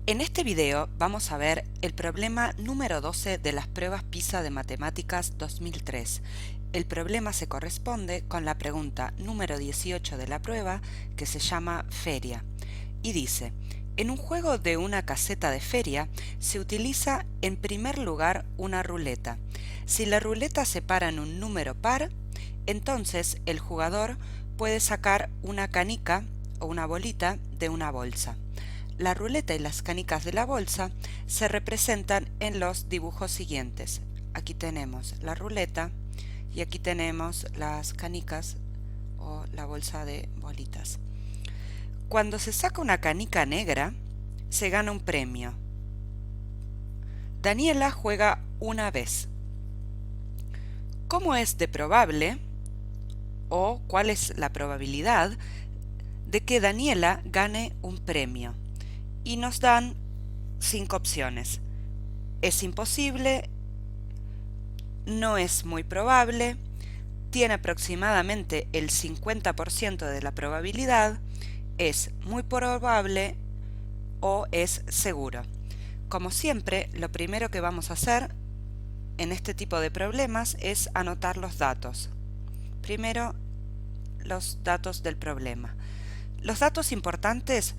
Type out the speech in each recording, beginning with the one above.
En este video vamos a ver el problema número 12 de las pruebas PISA de Matemáticas 2003. El problema se corresponde con la pregunta número 18 de la prueba, que se llama Feria, y dice: en un juego de una caseta de feria se utiliza en primer lugar una ruleta. Si la ruleta se para en un número par, entonces el jugador puede sacar una canica o una bolita de una bolsa. La ruleta y las canicas de la bolsa se representan en los dibujos siguientes. Aquí tenemos la ruleta y aquí tenemos las canicas o la bolsa de bolitas. Cuando se saca una canica negra, se gana un premio. Daniela juega una vez. ¿Cómo es de probable o cuál es la probabilidad de que Daniela gane un premio? Y nos dan 5 opciones. Es imposible, no es muy probable, tiene aproximadamente el 50% de la probabilidad, es muy probable o es seguro. Como siempre, lo primero que vamos a hacer en este tipo de problemas es anotar los datos. Primero, los datos del problema. Los datos importantes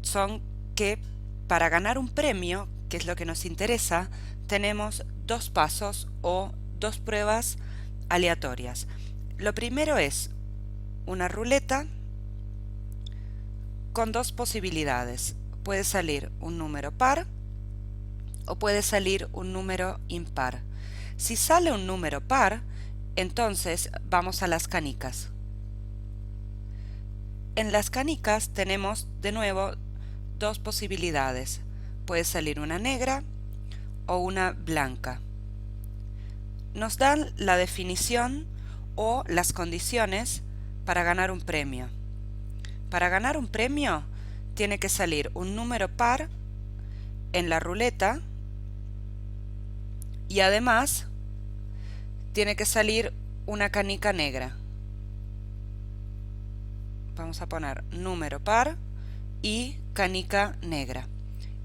son que para ganar un premio, que es lo que nos interesa, tenemos dos pasos o dos pruebas aleatorias. Lo primero es una ruleta con dos posibilidades. Puede salir un número par o puede salir un número impar. Si sale un número par, entonces vamos a las canicas. En las canicas tenemos de nuevo dos posibilidades. Puede salir una negra o una blanca. Nos dan la definición o las condiciones para ganar un premio. Para ganar un premio tiene que salir un número par en la ruleta y además tiene que salir una canica negra. Vamos a poner número par y canica negra.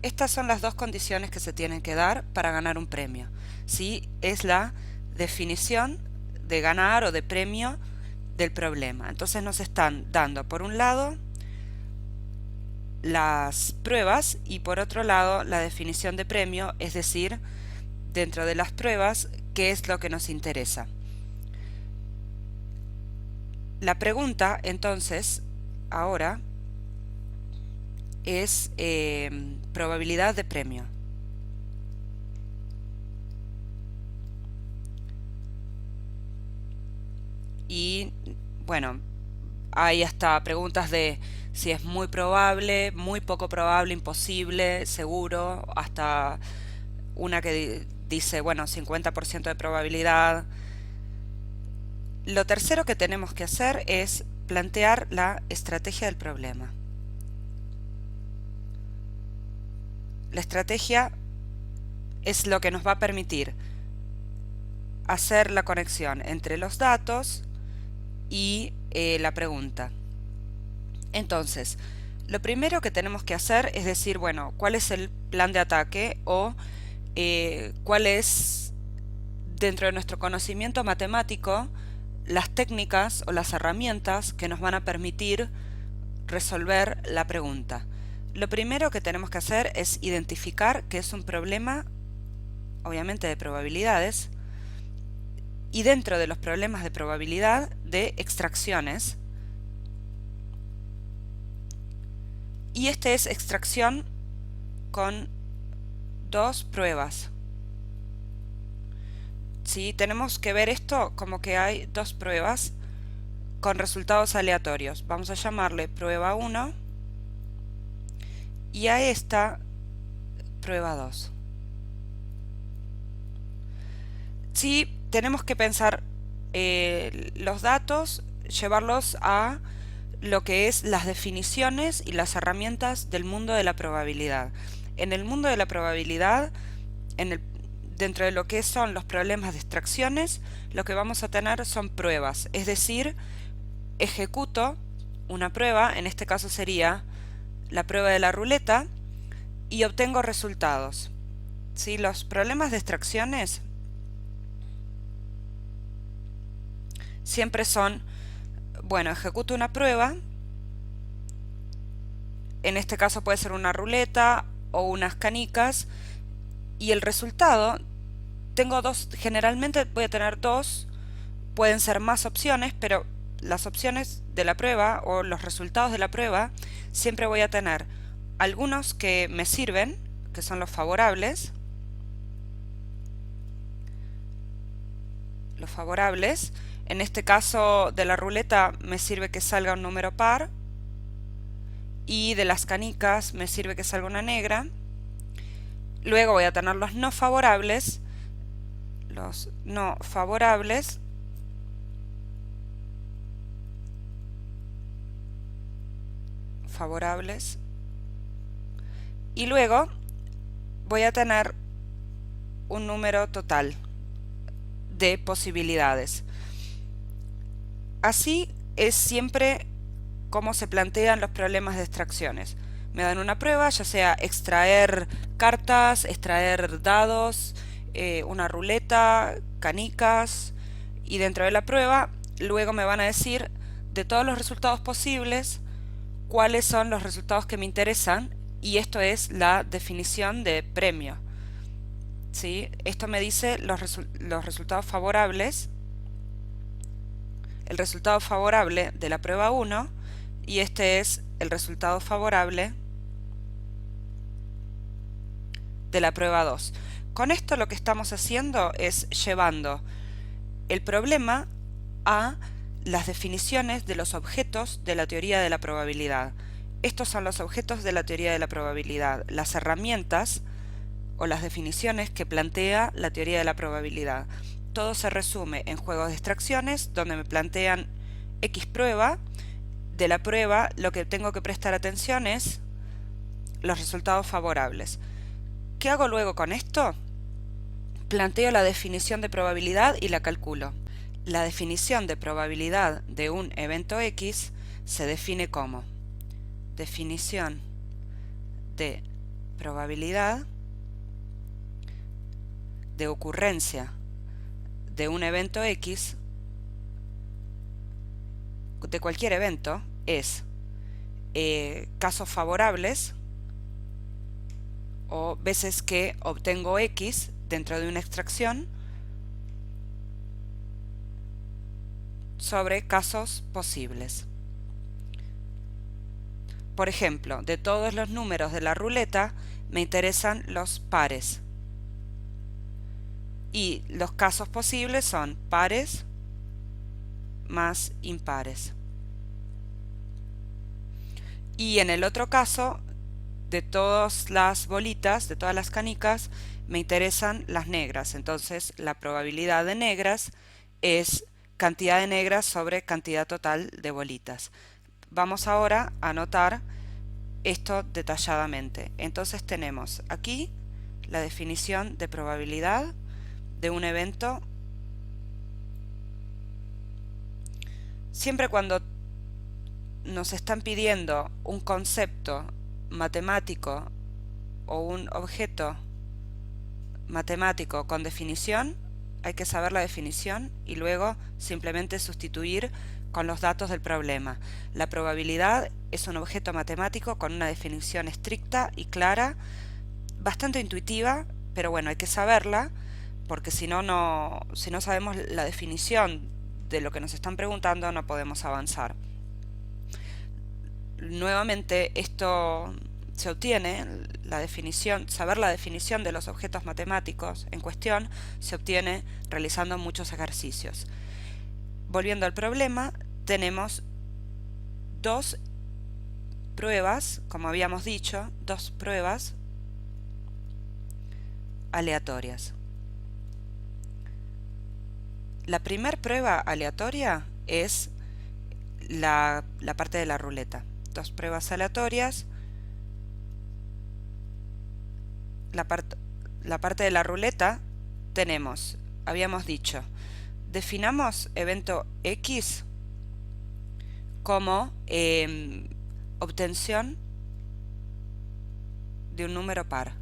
Estas son las dos condiciones que se tienen que dar para ganar un premio. ¿Sí? Es la definición de ganar o de premio del problema. Entonces nos están dando por un lado las pruebas y por otro lado la definición de premio, es decir, dentro de las pruebas, qué es lo que nos interesa. La pregunta entonces ahora es probabilidad de premio. Y bueno, hay hasta preguntas de si es muy probable, muy poco probable, imposible, seguro, hasta una que dice, bueno, 50% de probabilidad. Lo tercero que tenemos que hacer es plantear la estrategia del problema. La estrategia es lo que nos va a permitir hacer la conexión entre los datos y la pregunta. Entonces, lo primero que tenemos que hacer es decir, bueno, ¿cuál es el plan de ataque o cuál es, dentro de nuestro conocimiento matemático, las técnicas o las herramientas que nos van a permitir resolver la pregunta? Lo primero que tenemos que hacer es identificar que es un problema, obviamente de probabilidades, y dentro de los problemas de probabilidad de extracciones. Y este es extracción con dos pruebas. ¿Sí? Tenemos que ver esto como que hay dos pruebas con resultados aleatorios. Vamos a llamarle prueba 1 y a esta prueba 2. Sí, tenemos que pensar los datos, llevarlos a lo que es las definiciones y las herramientas del mundo de la probabilidad. En el mundo de la probabilidad, dentro de lo que son los problemas de extracciones, lo que vamos a tener son pruebas, es decir, ejecuto una prueba, en este caso sería la prueba de la ruleta, y obtengo resultados. ¿Sí? Los problemas de extracciones siempre son, bueno, ejecuto una prueba, en este caso puede ser una ruleta o unas canicas, y el resultado, tengo dos, generalmente voy a tener dos, pueden ser más opciones, pero las opciones de la prueba o los resultados de la prueba, siempre voy a tener algunos que me sirven, que son los favorables. En este caso de la ruleta me sirve que salga un número par, y de las canicas me sirve que salga una negra. Luego voy a tener los no favorables. Los no favorables y luego voy a tener un número total de posibilidades. Así es siempre como se plantean los problemas de extracciones. Me dan una prueba, ya sea extraer cartas, extraer dados, una ruleta, canicas, y dentro de la prueba luego me van a decir de todos los resultados posibles cuáles son los resultados que me interesan, y esto es la definición de premio. ¿Sí? Esto me dice los resultados favorables, el resultado favorable de la prueba 1, y este es el resultado favorable de la prueba 2. Con esto lo que estamos haciendo es llevando el problema a las definiciones de los objetos de la teoría de la probabilidad. Estos son los objetos de la teoría de la probabilidad, las herramientas o las definiciones que plantea la teoría de la probabilidad. Todo se resume en juegos de extracciones donde me plantean X prueba. De la prueba lo que tengo que prestar atención es los resultados favorables. ¿Qué hago luego con esto? Planteo la definición de probabilidad y la calculo. La definición de probabilidad de un evento X se define como definición de probabilidad de ocurrencia de un evento X, de cualquier evento, es casos favorables o veces que obtengo X dentro de una extracción sobre casos posibles. Por ejemplo, de todos los números de la ruleta me interesan los pares, y los casos posibles son pares más impares. Y en el otro caso, de todas las bolitas, de todas las canicas, me interesan las negras. Entonces la probabilidad de negras es cantidad de negras sobre cantidad total de bolitas. Vamos ahora a anotar esto detalladamente. Entonces tenemos aquí la definición de probabilidad de un evento. Siempre cuando nos están pidiendo un concepto matemático o un objeto matemático con definición, hay que saber la definición y luego simplemente sustituir con los datos del problema. La probabilidad es un objeto matemático con una definición estricta y clara, bastante intuitiva, pero bueno, hay que saberla, porque si no sabemos la definición de lo que nos están preguntando, no podemos avanzar. Nuevamente, esto se obtiene, saber la definición de los objetos matemáticos en cuestión, se obtiene realizando muchos ejercicios. Volviendo al problema, tenemos dos pruebas, como habíamos dicho, dos pruebas aleatorias. La primera prueba aleatoria es la parte de la ruleta. Dos pruebas aleatorias. La parte de la ruleta tenemos, habíamos dicho, definamos evento X como obtención de un número par.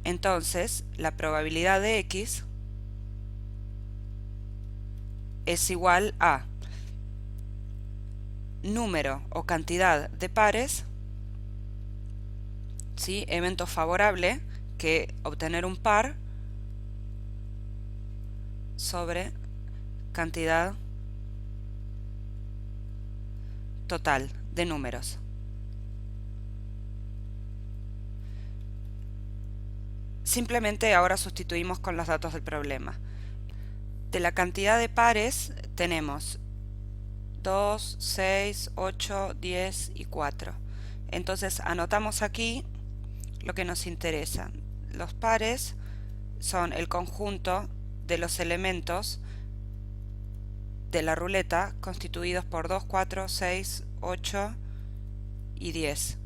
Entonces, la probabilidad de x es igual a número o cantidad de pares, ¿sí? Evento favorable, que obtener un par sobre cantidad total de números. Simplemente ahora sustituimos con los datos del problema. De la cantidad de pares tenemos 2, 6, 8, 10 y 4. Entonces anotamos aquí lo que nos interesa. Los pares son el conjunto de los elementos de la ruleta constituidos por 2, 4, 6, 8 y 10.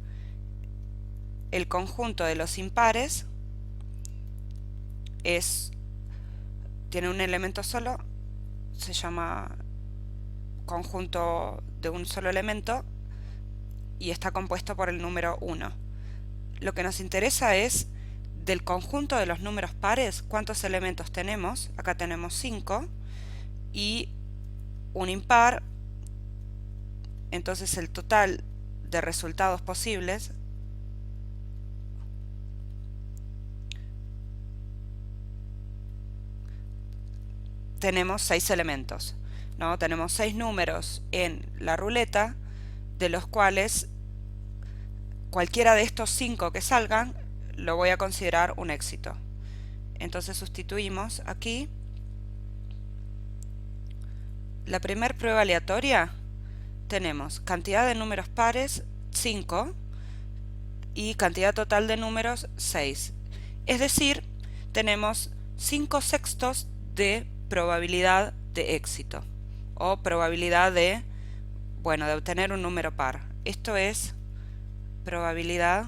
El conjunto de los impares tiene un elemento solo, se llama conjunto de un solo elemento y está compuesto por el número 1. Lo que nos interesa es del conjunto de los números pares, ¿cuántos elementos tenemos? Acá tenemos 5 y un impar, entonces el total de resultados posibles tenemos 6 elementos, ¿no? Tenemos 6 números en la ruleta, de los cuales cualquiera de estos 5 que salgan lo voy a considerar un éxito. Entonces sustituimos aquí. La primera prueba aleatoria tenemos cantidad de números pares 5 y cantidad total de números 6. Es decir, tenemos 5/6 de probabilidad de éxito o probabilidad de obtener un número par. Esto es probabilidad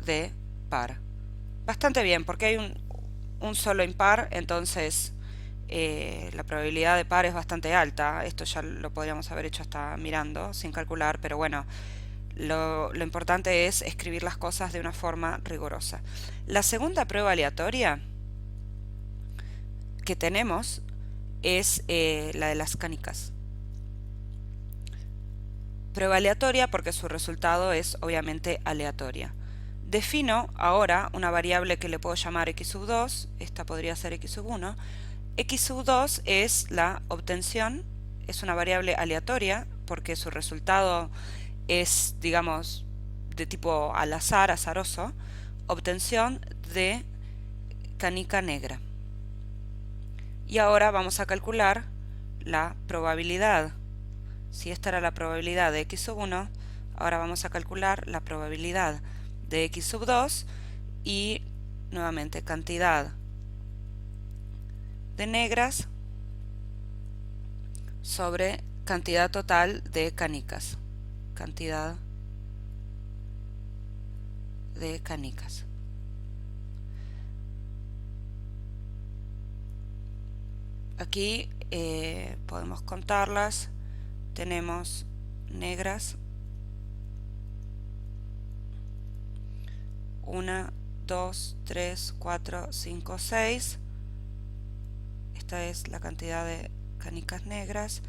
de par. Bastante bien, porque hay un solo impar, entonces la probabilidad de par es bastante alta. Esto ya lo podríamos haber hecho hasta mirando, sin calcular, pero bueno, lo importante es escribir las cosas de una forma rigurosa. La segunda prueba aleatoria que tenemos es la de las canicas. Prueba aleatoria porque su resultado es obviamente aleatoria. Defino ahora una variable que le puedo llamar x2, esta podría ser x1. x2 es la obtención, es una variable aleatoria porque su resultado es, digamos, de tipo al azar, azaroso, obtención de canica negra. Y ahora vamos a calcular la probabilidad. Si esta era la probabilidad de x1, ahora vamos a calcular la probabilidad de x2 y nuevamente cantidad de negras sobre cantidad total de canicas. Cantidad de canicas. Aquí podemos contarlas. Tenemos negras 1, 2, 3, 4, 5, 6. Esta es la cantidad de canicas negras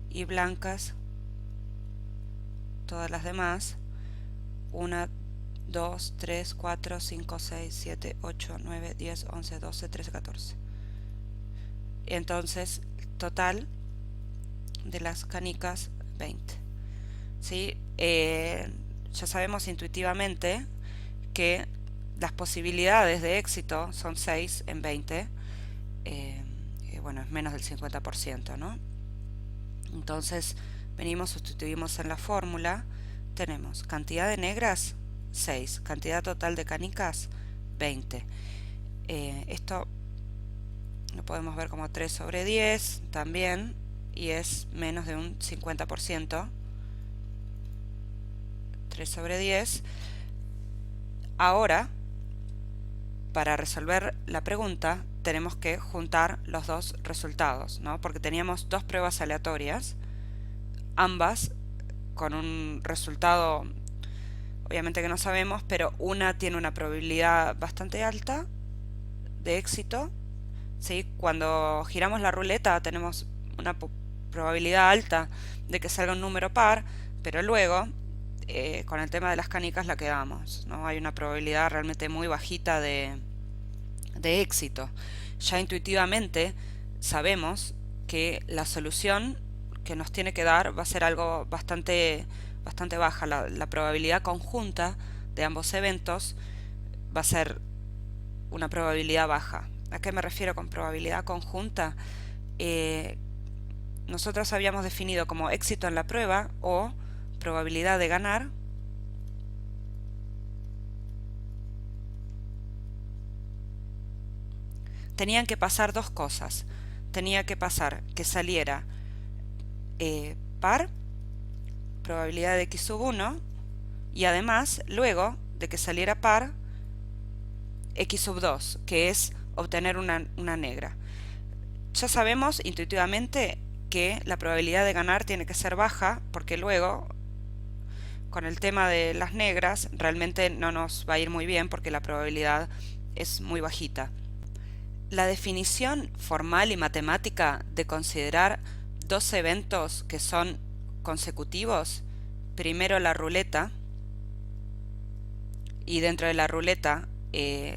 y blancas todas las demás. 1, 2, 3, 4, 5, 6, 7, 8, 9, 10, 11, 12, 13, 14. Entonces, total de las canicas 20. ¿Sí? Ya sabemos intuitivamente que las posibilidades de éxito son 6 en 20. Es menos del 50%, ¿no? Entonces, venimos, sustituimos en la fórmula. Tenemos cantidad de negras 6, cantidad total de canicas 20. Esto lo podemos ver como 3 sobre 10 también, y es menos de un 50%. 3 sobre 10. Ahora, para resolver la pregunta, tenemos que juntar los dos resultados, ¿no? Porque teníamos dos pruebas aleatorias, ambas con un resultado obviamente que no sabemos, pero una tiene una probabilidad bastante alta de éxito, ¿sí? Cuando giramos la ruleta tenemos una probabilidad alta de que salga un número par, pero luego con el tema de las canicas la quedamos, ¿no? Hay una probabilidad realmente muy bajita de éxito. Ya intuitivamente sabemos que la solución que nos tiene que dar va a ser algo bastante baja. La probabilidad conjunta de ambos eventos va a ser una probabilidad baja. ¿A qué me refiero con probabilidad conjunta? Nosotros habíamos definido como éxito en la prueba o probabilidad de ganar tenían que pasar dos cosas. Tenía que pasar que saliera par, probabilidad de x sub 1, y además, luego de que saliera par, x sub 2, que es obtener una negra. Ya sabemos intuitivamente que la probabilidad de ganar tiene que ser baja, porque luego, con el tema de las negras, realmente no nos va a ir muy bien porque la probabilidad es muy bajita. La definición formal y matemática de considerar dos eventos que son consecutivos, primero la ruleta, y dentro de la ruleta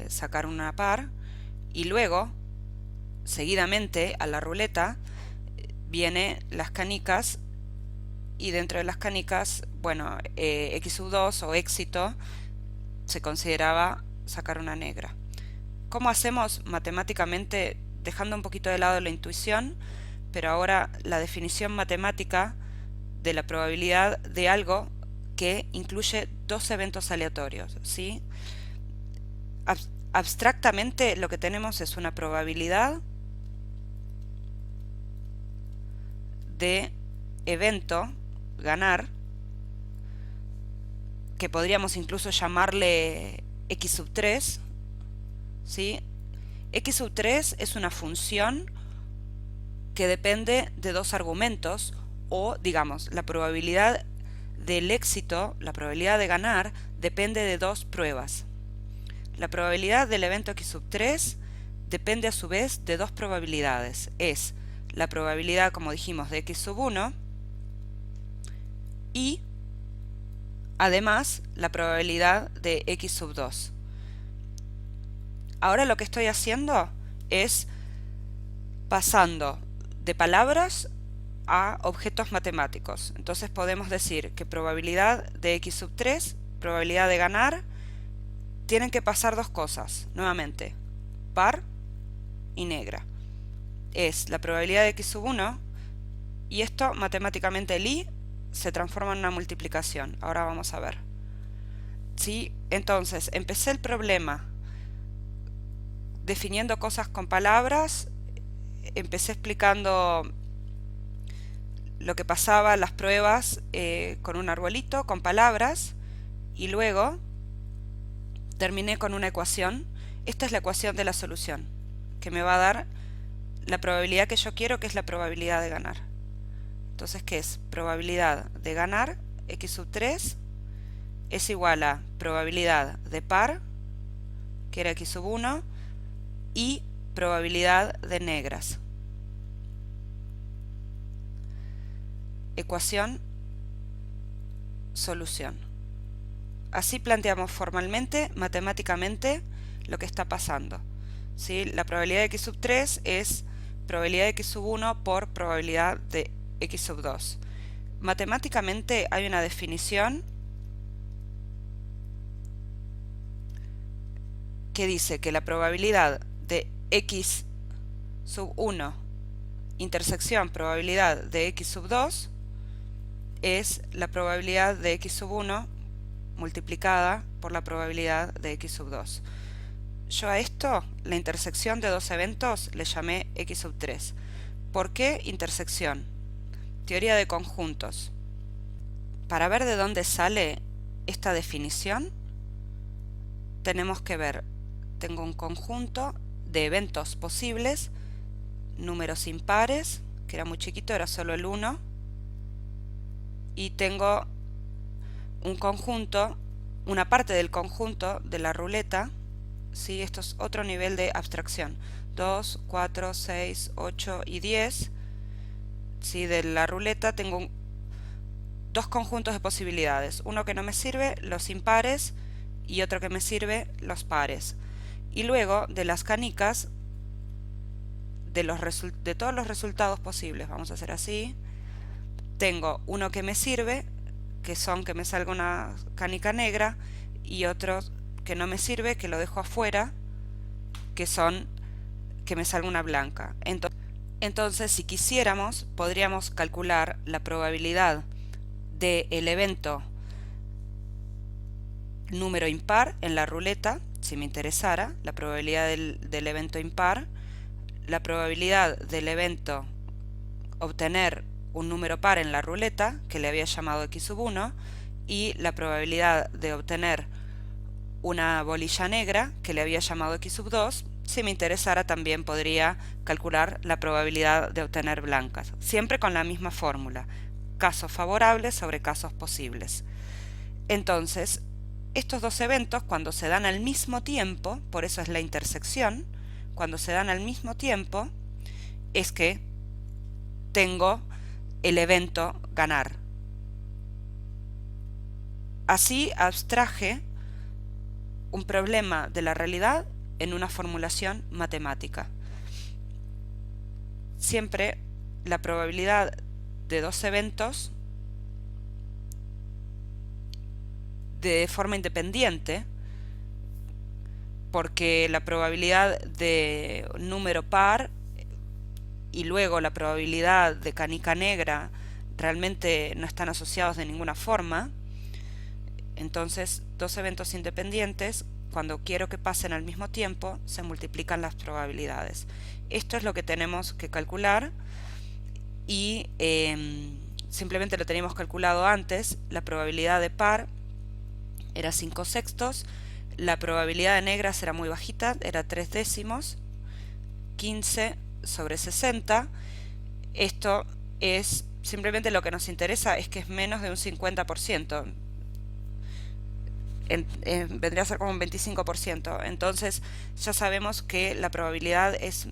sacar una par, y luego, seguidamente a la ruleta, viene las canicas, y dentro de las canicas, bueno, x sub 2 o éxito, se consideraba sacar una negra. ¿Cómo hacemos matemáticamente, dejando un poquito de lado la intuición, pero ahora la definición matemática de la probabilidad de algo que incluye dos eventos aleatorios, ¿sí? Abstractamente lo que tenemos es una probabilidad de evento, ganar, que podríamos incluso llamarle x sub 3, ¿sí? X sub 3 es una función que depende de dos argumentos, o digamos, la probabilidad del éxito, la probabilidad de ganar, depende de dos pruebas. La probabilidad del evento x sub 3 depende a su vez de dos probabilidades. Es la probabilidad, como dijimos, de x sub 1 y además la probabilidad de x sub 2. Ahora lo que estoy haciendo es pasando de palabras a objetos matemáticos. Entonces podemos decir que probabilidad de x sub 3, probabilidad de ganar, tienen que pasar dos cosas, nuevamente, par y negra. Es la probabilidad de x sub 1, y esto matemáticamente el i se transforma en una multiplicación. Ahora vamos a ver. ¿Sí? Entonces, empecé el problema definiendo cosas con palabras, empecé explicando lo que pasaba, las pruebas, con un arbolito, con palabras, y luego terminé con una ecuación. Esta es la ecuación de la solución, que me va a dar la probabilidad que yo quiero, que es la probabilidad de ganar. Entonces, ¿qué es? Probabilidad de ganar, x sub 3, es igual a probabilidad de par, que era x sub 1, y probabilidad de negras. Ecuación, solución. Así planteamos formalmente, matemáticamente, lo que está pasando, ¿sí? La probabilidad de x sub 3 es probabilidad de x sub 1 por probabilidad de x sub 2. Matemáticamente hay una definición que dice que la probabilidad de x sub 1 intersección probabilidad de x sub 2 es la probabilidad de x sub 1 multiplicada por la probabilidad de x sub 2. Yo a esto, la intersección de dos eventos, le llamé x sub 3. ¿Por qué intersección? Teoría de conjuntos. Para ver de dónde sale esta definición, tenemos que ver, tengo un conjunto de eventos posibles, números impares, que era muy chiquito, era solo el 1, y tengo un conjunto, una parte del conjunto de la ruleta, ¿sí? Esto es otro nivel de abstracción. 2, 4, 6, 8 y 10. ¿Sí? De la ruleta tengo dos conjuntos de posibilidades. Uno que no me sirve, los impares, y otro que me sirve, los pares. Y luego de las canicas, de todos los resultados posibles, vamos a hacer así, tengo uno que me sirve, que son que me salga una canica negra, y otro que no me sirve, que lo dejo afuera, que son que me salga una blanca. Entonces, si quisiéramos, podríamos calcular la probabilidad del evento número impar en la ruleta, si me interesara, la probabilidad del evento impar, la probabilidad del evento obtener un número par en la ruleta, que le había llamado x1, y la probabilidad de obtener una bolilla negra, que le había llamado x2. Si me interesara, también podría calcular la probabilidad de obtener blancas, siempre con la misma fórmula: casos favorables sobre casos posibles. Entonces, estos dos eventos, cuando se dan al mismo tiempo, por eso es la intersección, cuando se dan al mismo tiempo, es que tengo el evento ganar. Así abstraje un problema de la realidad en una formulación matemática. Siempre la probabilidad de dos eventos de forma independiente, porque la probabilidad de número par y luego la probabilidad de canica negra realmente no están asociados de ninguna forma. Entonces, dos eventos independientes, cuando quiero que pasen al mismo tiempo, se multiplican las probabilidades. Esto es lo que tenemos que calcular, y simplemente lo teníamos calculado antes. La probabilidad de par era 5/6, la probabilidad de negras era muy bajita, era 3/10, 15/60. Esto es simplemente, lo que nos interesa es que es menos de un 50%. Vendría a ser como un 25%. Entonces ya sabemos que la probabilidad es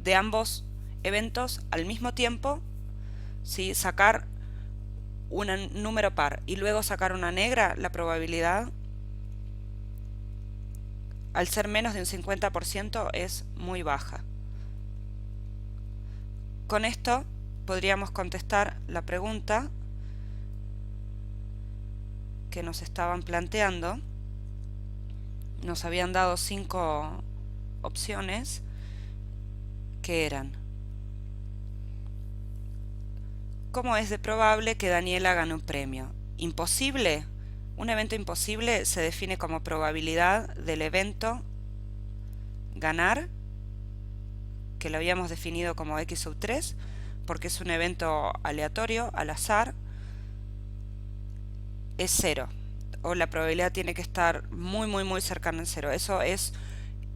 de ambos eventos al mismo tiempo, ¿sí? Sacar un número par y luego sacar una negra, la probabilidad, al ser menos de un 50%, es muy baja. Con esto podríamos contestar la pregunta que nos estaban planteando. Nos habían dado 5 opciones que eran: ¿cómo es de probable que Daniela gane un premio? ¿Imposible? Un evento imposible se define como probabilidad del evento ganar, que lo habíamos definido como x3, porque es un evento aleatorio, al azar, es 0, o la probabilidad tiene que estar muy muy muy cercana al 0. Eso es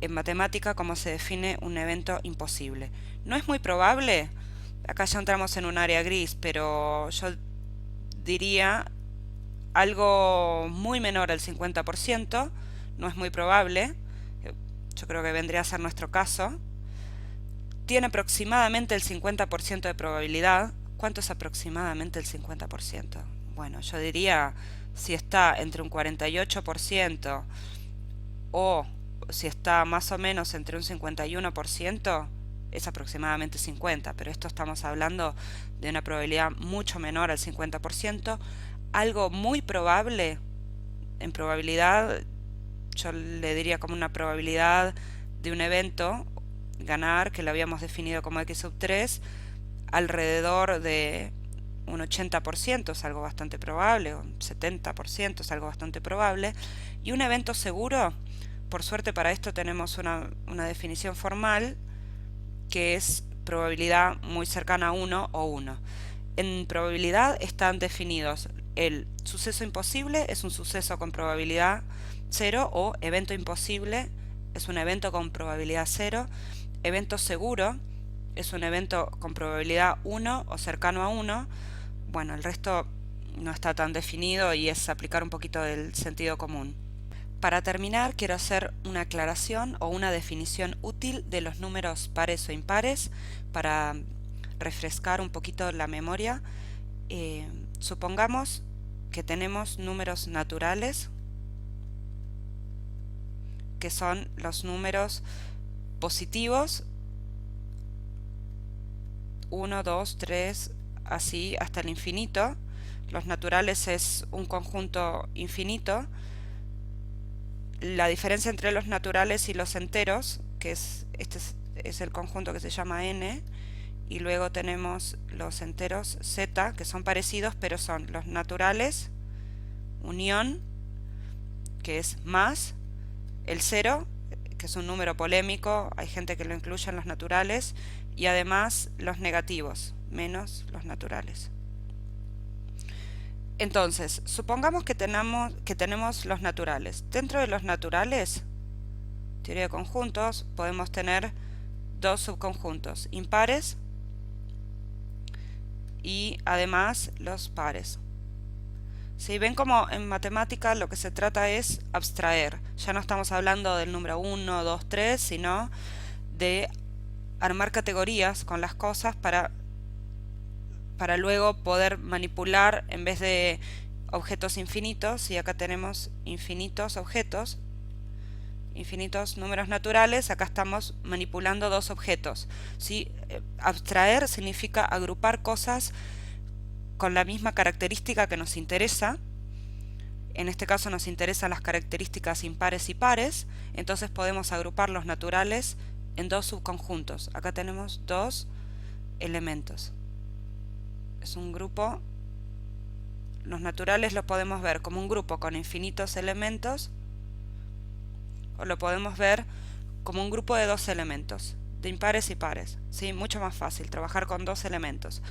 en matemática como se define un evento imposible. ¿No es muy probable? Acá ya entramos en un área gris, pero yo diría algo muy menor al 50%, no es muy probable. Yo creo que vendría a ser nuestro caso. Tiene aproximadamente el 50% de probabilidad. ¿Cuánto es aproximadamente el 50%? Bueno, yo diría, si está entre un 48% o si está más o menos entre un 51%, es aproximadamente 50%, pero esto estamos hablando de una probabilidad mucho menor al 50%. Algo muy probable, en probabilidad, yo le diría como una probabilidad de un evento ganar, que lo habíamos definido como x3, alrededor de un 80% es algo bastante probable, un 70% es algo bastante probable. Y un evento seguro, por suerte para esto tenemos una definición formal, que es probabilidad muy cercana a 1 o 1. En probabilidad están definidos: el suceso imposible es un suceso con probabilidad 0, o evento imposible es un evento con probabilidad 0. Evento seguro es un evento con probabilidad 1 o cercano a 1. Bueno, el resto no está tan definido y es aplicar un poquito del sentido común. Para terminar, quiero hacer una aclaración o una definición útil de los números pares o impares para refrescar un poquito la memoria. Supongamos que tenemos números naturales, que son los números positivos, 1, 2, 3, así hasta el infinito. Los naturales es un conjunto infinito. La diferencia entre los naturales y los enteros, que este es el conjunto que se llama n, y luego tenemos los enteros z, que son parecidos, pero son los naturales, unión, que es más, el 0, que es un número polémico, hay gente que lo incluye en los naturales, y además los negativos, menos los naturales. Entonces, supongamos que tenemos los naturales. Dentro de los naturales, teoría de conjuntos, podemos tener dos subconjuntos, impares y además los pares. ¿Sí? Ven como en matemática lo que se trata es abstraer. Ya no estamos hablando del número 1, 2, 3, sino de armar categorías con las cosas para luego poder manipular en vez de objetos infinitos, y acá tenemos infinitos objetos, infinitos números naturales, acá estamos manipulando dos objetos. ¿Sí? Abstraer significa agrupar cosas con la misma característica que nos interesa. En este caso nos interesan las características impares y pares, entonces podemos agrupar los naturales en dos subconjuntos. Acá tenemos dos elementos. Es un grupo. Los naturales lo podemos ver como un grupo con infinitos elementos, o lo podemos ver como un grupo de dos elementos, de impares y pares. ¿Sí? Mucho más fácil trabajar con dos elementos.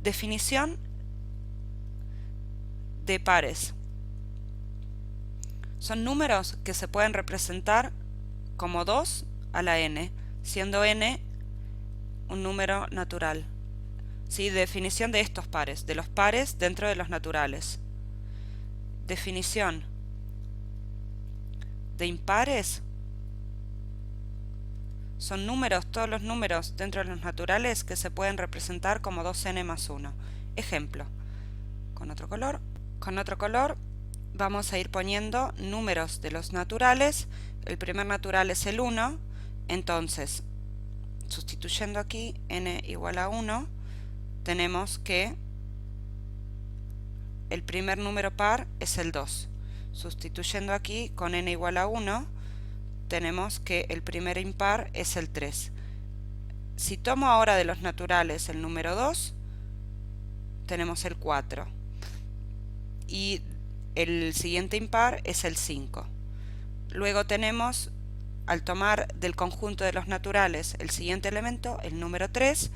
Definición de pares. Son números que se pueden representar como 2 a la n, siendo n un número natural. ¿Sí? Definición de estos pares, de los pares dentro de los naturales. Definición de impares. Son números, todos los números dentro de los naturales que se pueden representar como 2n más 1. Ejemplo, con otro color. Con otro color vamos a ir poniendo números de los naturales. El primer natural es el 1, entonces, sustituyendo aquí n igual a 1, tenemos que el primer número par es el 2. Sustituyendo aquí con n igual a 1, tenemos que el primer impar es el 3. Si tomo ahora de los naturales el número 2, tenemos el 4. Y el siguiente impar es el 5. Luego tenemos, al tomar del conjunto de los naturales el siguiente elemento, el número 3,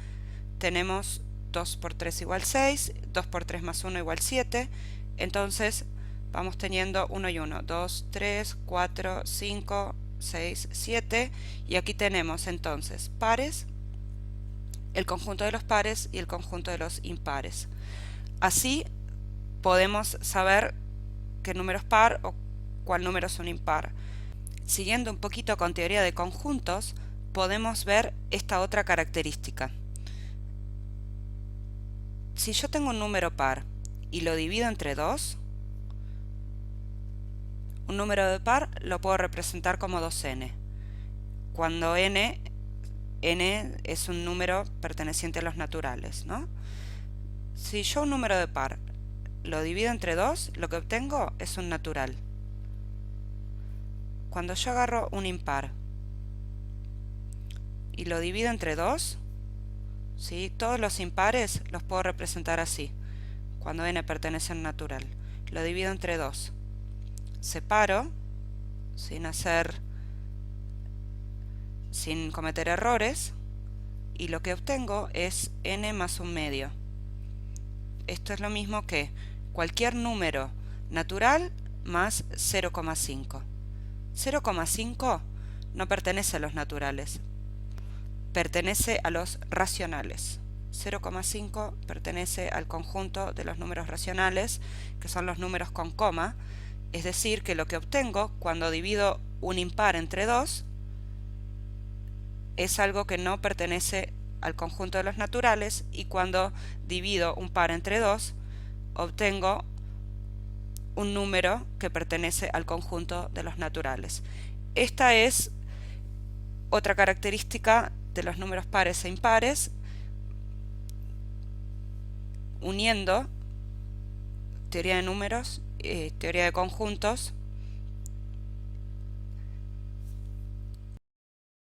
tenemos 2 por 3 igual 6, 2 por 3 más 1 igual 7, entonces vamos teniendo 1 y 1, 2, 3, 4, 5, 6, 7, y aquí tenemos entonces pares, el conjunto de los pares y el conjunto de los impares. Así podemos saber qué número es par o cuál número es un impar. Siguiendo un poquito con teoría de conjuntos, podemos ver esta otra característica. Si yo tengo un número par y lo divido entre 2, un número de par lo puedo representar como 2n. Cuando n es un número perteneciente a los naturales, ¿no? Si yo un número de par lo divido entre 2, lo que obtengo es un natural. Cuando yo agarro un impar y lo divido entre 2, ¿sí? Todos los impares los puedo representar así, cuando n pertenece a un natural. Lo divido entre 2. Separo, sin cometer errores, y lo que obtengo es n más un medio. Esto es lo mismo que cualquier número natural más 0,5. 0,5 no pertenece a los naturales, pertenece a los racionales. 0,5 pertenece al conjunto de los números racionales, que son los números con coma, es decir, que lo que obtengo cuando divido un impar entre 2 es algo que no pertenece al conjunto de los naturales, y cuando divido un par entre 2 obtengo un número que pertenece al conjunto de los naturales. Esta es otra característica de los números pares e impares, uniendo teoría de números, teoría de conjuntos